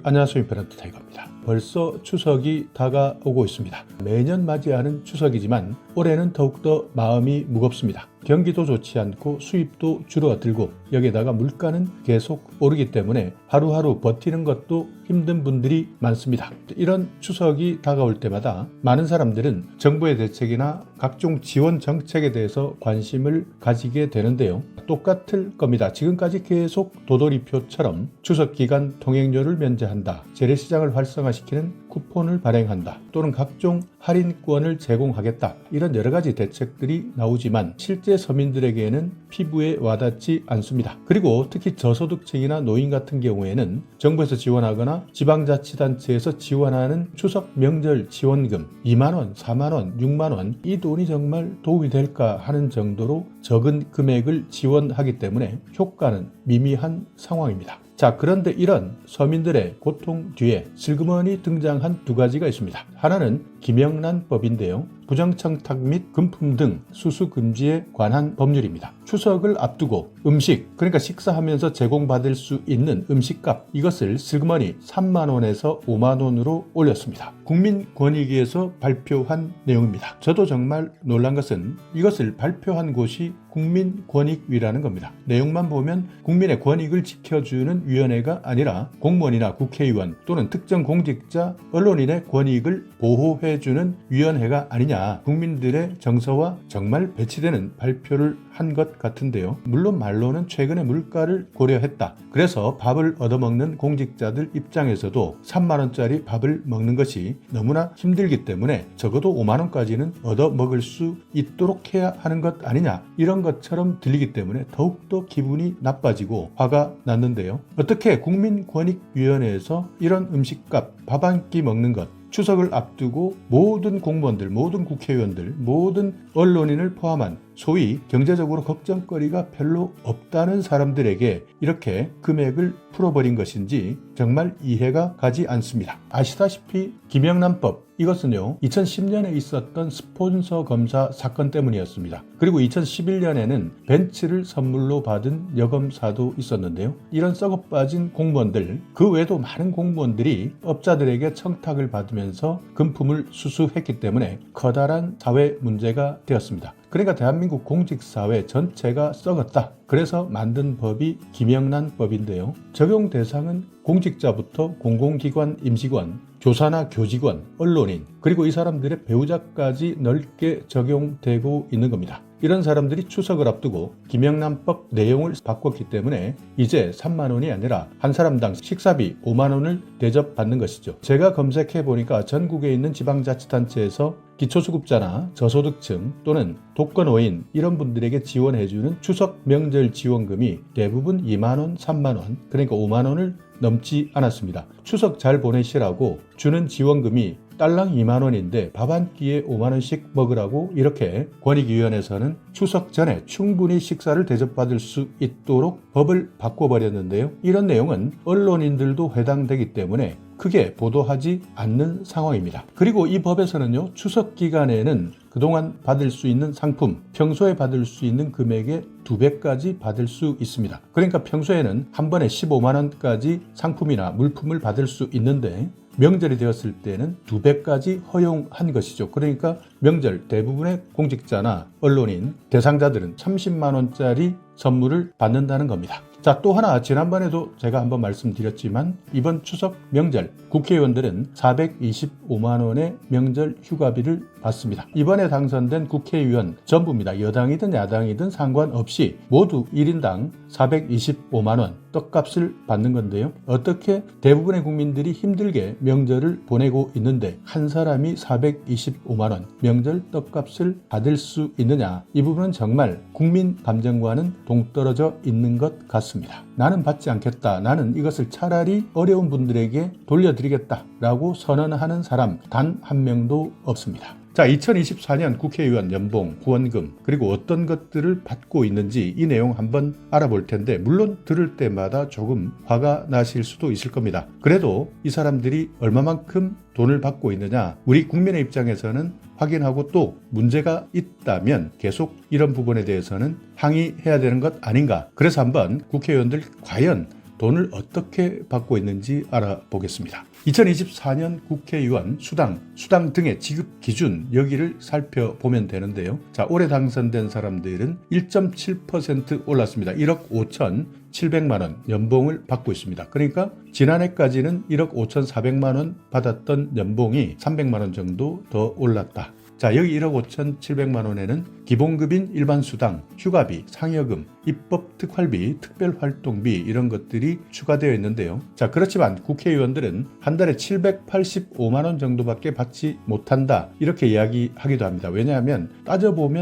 안녕하세요. 페런트 타이거입니다. 벌써 추석이 다가오고 있습니다. 매년 맞이하는 추석이지만 올해는 더욱더 마음이 무겁습니다. 경기도 좋지 않고 수입도 줄어들고 여기에다가 물가는 계속 오르기 때문에 하루하루 버티는 것도 힘든 분들이 많습니다. 이런 추석이 다가올 때마다 많은 사람들은 정부의 대책이나 각종 지원 정책에 대해서 관심을 가지게 되는데요. 똑같을 겁니다. 지금까지 계속 도돌이표처럼 추석 기간 통행료를 면제한다, 재래시장을 활성화시키는 쿠폰을 발행한다, 또는 각종 할인권을 제공하겠다, 이런 여러 가지 대책들이 나오지만 실제 서민들에게는 피부에 와닿지 않습니다. 그리고 특히 저소득층이나 노인 같은 경우에는 정부에서 지원하거나 지방자치단체에서 지원하는 추석 명절 지원금 2만원, 4만원, 6만원, 이 돈이 정말 도움이 될까 하는 정도로 적은 금액을 지원하기 때문에 효과는 미미한 상황입니다. 자, 그런데 이런 서민들의 고통 뒤에 슬그머니 등장한 두 가지가 있습니다. 하나는 김영란법인데요. 부정청탁 및 금품 등 수수 금지에 관한 법률입니다. 추석을 앞두고 음식, 그러니까 식사하면서 제공받을 수 있는 음식값, 이것을 슬그머니 3만 원에서 5만 원으로 올렸습니다. 국민권익위에서 발표한 내용입니다. 저도 정말 놀란 것은 이것을 발표한 곳이 국민권익위라는 겁니다. 내용만 보면 국민의 권익을 지켜주는 위원회가 아니라 공무원이나 국회의원 또는 특정 공직자, 언론인의 권익을 보호해주는 위원회가 아니냐, 국민들의 정서와 정말 배치되는 발표를 한 것 같은데요. 물론 말로는 최근에 물가를 고려했다, 그래서 밥을 얻어먹는 공직자들 입장에서도 3만원짜리 밥을 먹는 것이 너무나 힘들기 때문에 적어도 5만원까지는 얻어먹을 수 있도록 해야 하는 것 아니냐, 이런 것처럼 들리기 때문에 더욱더 기분이 나빠지고 화가 났는데요. 어떻게 국민권익위원회에서 이런 음식값, 밥 한 끼 먹는 것, 추석을 앞두고 모든 공무원들, 모든 국회의원들, 모든 언론인을 포함한 소위 경제적으로 걱정거리가 별로 없다는 사람들에게 이렇게 금액을 풀어버린 것인지 정말 이해가 가지 않습니다. 아시다시피 김영란법, 이것은요 2010년에 있었던 스폰서 검사 사건 때문이었습니다. 그리고 2011년에는 벤츠를 선물로 받은 여검사도 있었는데요. 이런 썩어빠진 공무원들, 그 외에도 많은 공무원들이 업자들에게 청탁을 받으면서 금품을 수수했기 때문에 커다란 사회 문제가 되었습니다. 그러니까 대한민국 공직사회 전체가 썩었다, 그래서 만든 법이 김영란법인데요. 적용 대상은 공직자부터 공공기관 임직원, 교사나 교직원, 언론인, 그리고 이 사람들의 배우자까지 넓게 적용되고 있는 겁니다. 이런 사람들이 추석을 앞두고 김영란법 내용을 바꿨기 때문에 이제 3만 원이 아니라 한 사람당 식사비 5만 원을 대접받는 것이죠. 제가 검색해 보니까 전국에 있는 지방자치단체에서 기초수급자나 저소득층 또는 독거노인, 이런 분들에게 지원해주는 추석 명절 지원금이 대부분 2만 원, 3만 원, 그러니까 5만 원을 넘지 않았습니다. 추석 잘 보내시라고 주는 지원금이 딸랑 2만 원인데 밥 한 끼에 5만 원씩 먹으라고 이렇게 권익위원회에서는 추석 전에 충분히 식사를 대접받을 수 있도록 법을 바꿔버렸는데요. 이런 내용은 언론인들도 해당되기 때문에 크게 보도하지 않는 상황입니다. 그리고 이 법에서는요, 추석 기간에는 그동안 받을 수 있는 상품, 평소에 받을 수 있는 금액의 2배까지 받을 수 있습니다. 그러니까 평소에는 한 번에 15만 원까지 상품이나 물품을 받을 수 있는데 명절이 되었을 때는 2배까지 허용한 것이죠. 그러니까 명절 대부분의 공직자나 언론인, 대상자들은 30만 원짜리 선물을 받는다는 겁니다. 자, 또 하나, 지난번에도 제가 한번 말씀드렸지만 이번 추석 명절 국회의원들은 425만 원의 명절 휴가비를 받습니다. 이번에 당선된 국회의원 전부입니다. 여당이든 야당이든 상관없이 모두 1인당 425만 원 떡값을 받는 건데요. 어떻게 대부분의 국민들이 힘들게 명절을 보내고 있는데 한 사람이 425만 원 명절 떡값을 받을 수 있느냐, 이 부분은 정말 국민 감정과는 동떨어져 있는 것 같습니다. 나는 받지 않겠다, 나는 이것을 차라리 어려운 분들에게 돌려드리겠다 라고 선언하는 사람 단 한 명도 없습니다. 자, 2024년 국회의원 연봉, 후원금, 그리고 어떤 것들을 받고 있는지 이 내용 한번 알아볼 텐데, 물론 들을 때마다 조금 화가 나실 수도 있을 겁니다. 그래도 이 사람들이 얼마만큼 돈을 받고 있느냐, 우리 국민의 입장에서는 확인하고 또 문제가 있다면 계속 이런 부분에 대해서는 항의해야 되는 것 아닌가. 그래서 한번 국회의원들 과연 돈을 어떻게 받고 있는지 알아보겠습니다. 2024년 국회의원 수당 등의 지급 기준 여기를 살펴보면 되는데요. 자, 올해 당선된 사람들은 1.7% 올랐습니다. 1억 5,700만 원 연봉을 받고 있습니다. 그러니까 지난해까지는 1억 5,400만 원 받았던 연봉이 300만 원 정도 더 올랐다. 자, 여기 1억 5,700만 원에는 기본급인 일반수당, 휴가비, 상여금, 입법특활비, 특별활동비 이런 것들이 추가되어 있는데요. 자, 그렇지만 국회의원들은 한 달에 785만 원 정도밖에 받지 못한다 이렇게 이야기하기도 합니다. 왜냐하면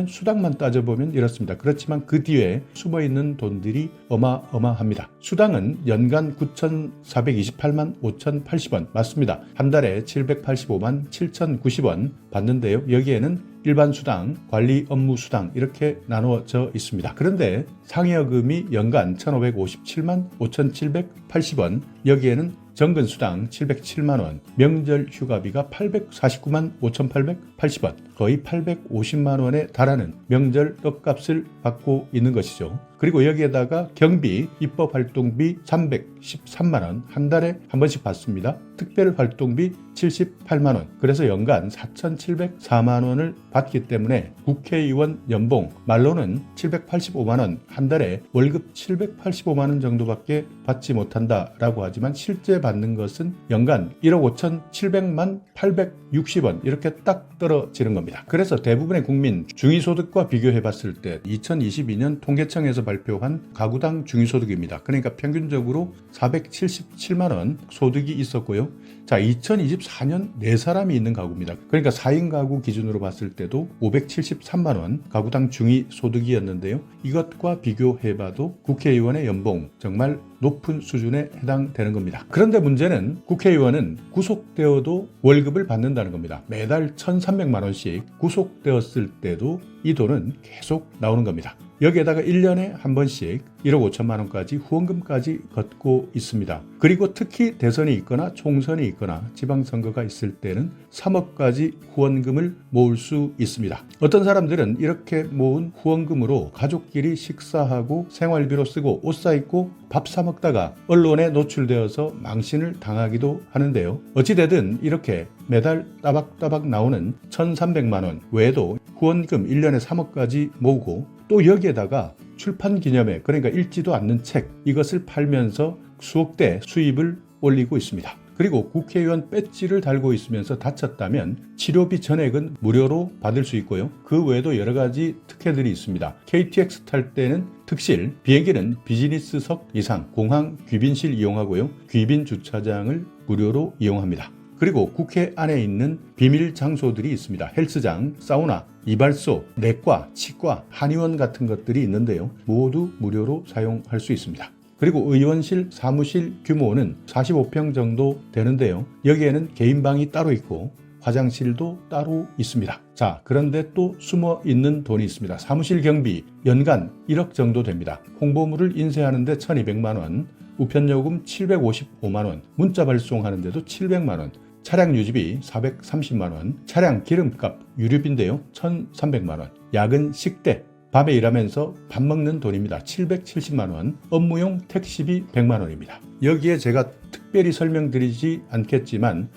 수당만 따져보면 이렇습니다. 그렇지만 그 뒤에 숨어있는 돈들이 어마어마합니다. 수당은 연간 9,428만 5,080원 맞습니다. 한 달에 785만 7,090원 받는데요. 여기에는 일반 수당, 관리 업무 수당 이렇게 나누어져 있습니다. 그런데 상여금이 연간 1,557만 5,780원, 여기에는 정근 수당 707만 원, 명절 휴가비가 849만 5,880원, 거의 850만 원에 달하는 명절 떡값을 받고 있는 것이죠. 그리고 여기에다가 경비, 입법활동비 313만 원, 한 달에 한 번씩 받습니다. 특별활동비 78만 원, 그래서 연간 4,704만 원을 받기 때문에 국회의원 연봉, 말로는 785만 원, 한 달에 월급 785만 원 정도밖에 받지 못한다라고 하지만 실제 받는 것은 연간 1억 5,700만 860원 이렇게 딱 떨어지는 겁니다. 그래서 대부분의 국민 중위소득과 비교해 봤을 때 2022년 통계청에서 발표한 가구당 중위소득입니다. 그러니까 평균적으로 477만 원 소득이 있었고요. 자, 2024년 4사람이 있는 가구입니다. 그러니까 4인 가구 기준으로 봤을 때도 573만 원 가구당 중위소득이었는데요. 이것과 비교해봐도 국회의원의 연봉 정말 높은 수준에 해당되는 겁니다. 그런데 문제는 국회의원은 구속되어도 월급을 받는다는 겁니다. 매달 1,300만 원씩 구속되었을 때도 이 돈은 계속 나오는 겁니다. 여기에다가 1년에 한 번씩 1억 5천만 원까지 후원금까지 걷고 있습니다. 그리고 특히 대선이 있거나 총선이 있거나 지방선거가 있을 때는 3억까지 후원금을 모을 수 있습니다. 어떤 사람들은 이렇게 모은 후원금으로 가족끼리 식사하고 생활비로 쓰고 옷 사입고 밥 사 먹다가 언론에 노출되어서 망신을 당하기도 하는데요. 어찌되든 이렇게 매달 따박따박 나오는 1,300만 원 외에도 후원금 1년에 3억까지 모으고 또 여기에다가 출판 기념회, 그러니까 읽지도 않는 책, 이것을 팔면서 수억대 수입을 올리고 있습니다. 그리고 국회의원 배지를 달고 있으면서 다쳤다면 치료비 전액은 무료로 받을 수 있고요. 그 외에도 여러 가지 특혜들이 있습니다. KTX 탈 때는 특실, 비행기는 비즈니스석 이상, 공항 귀빈실 이용하고요. 귀빈 주차장을 무료로 이용합니다. 그리고 국회 안에 있는 비밀 장소들이 있습니다. 헬스장, 사우나, 이발소, 내과, 치과, 한의원 같은 것들이 있는데요. 모두 무료로 사용할 수 있습니다. 그리고 의원실, 사무실 규모는 45평 정도 되는데요. 여기에는 개인방이 따로 있고 화장실도 따로 있습니다. 자, 그런데 또 숨어 있는 돈이 있습니다. 사무실 경비 연간 1억 정도 됩니다. 홍보물을 인쇄하는데 1,200만 원, 우편요금 755만 원, 문자 발송하는데도 700만 원, 차량 유지비 430만 원, 차량 기름값 유류비인데요 1,300만 원, 야근 식대, 밤에 일하면서 밥 먹는 돈입니다. 770만 원, 업무용 택시비 100만 원입니다. 여기에 제가 특별히 설명드리지 않겠지만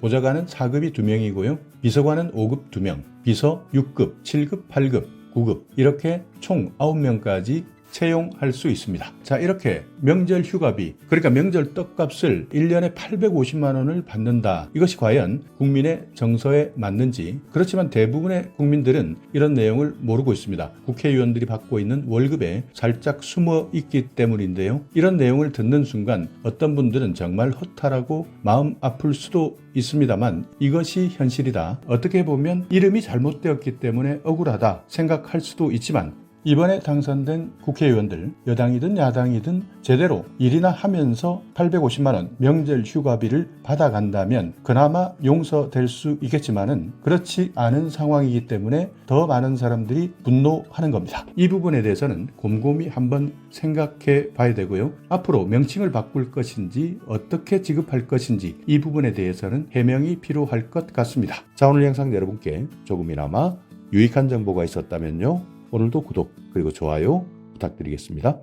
보좌관은 4급이 2명이고요. 비서관은 5급 2명, 비서 6급, 7급, 8급, 9급 이렇게 총 9명까지 채용할 수 있습니다. 자, 이렇게 명절 휴가비, 그러니까 명절 떡값을 1년에 850만 원을 받는다. 이것이 과연 국민의 정서에 맞는지. 그렇지만 대부분의 국민들은 이런 내용을 모르고 있습니다. 국회의원들이 받고 있는 월급에 살짝 숨어 있기 때문인데요. 이런 내용을 듣는 순간 어떤 분들은 정말 허탈하고 마음 아플 수도 있습니다만 이것이 현실이다. 어떻게 보면 이름이 잘못되었기 때문에 억울하다 생각할 수도 있지만 이번에 당선된 국회의원들, 여당이든 야당이든 제대로 일이나 하면서 850만 원 명절 휴가비를 받아간다면 그나마 용서될 수 있겠지만은 그렇지 않은 상황이기 때문에 더 많은 사람들이 분노하는 겁니다. 이 부분에 대해서는 곰곰이 한번 생각해 봐야 되고요. 앞으로 명칭을 바꿀 것인지 어떻게 지급할 것인지 이 부분에 대해서는 해명이 필요할 것 같습니다. 자, 오늘 영상 여러분께 조금이나마 유익한 정보가 있었다면요. 오늘도 구독 그리고 좋아요 부탁드리겠습니다.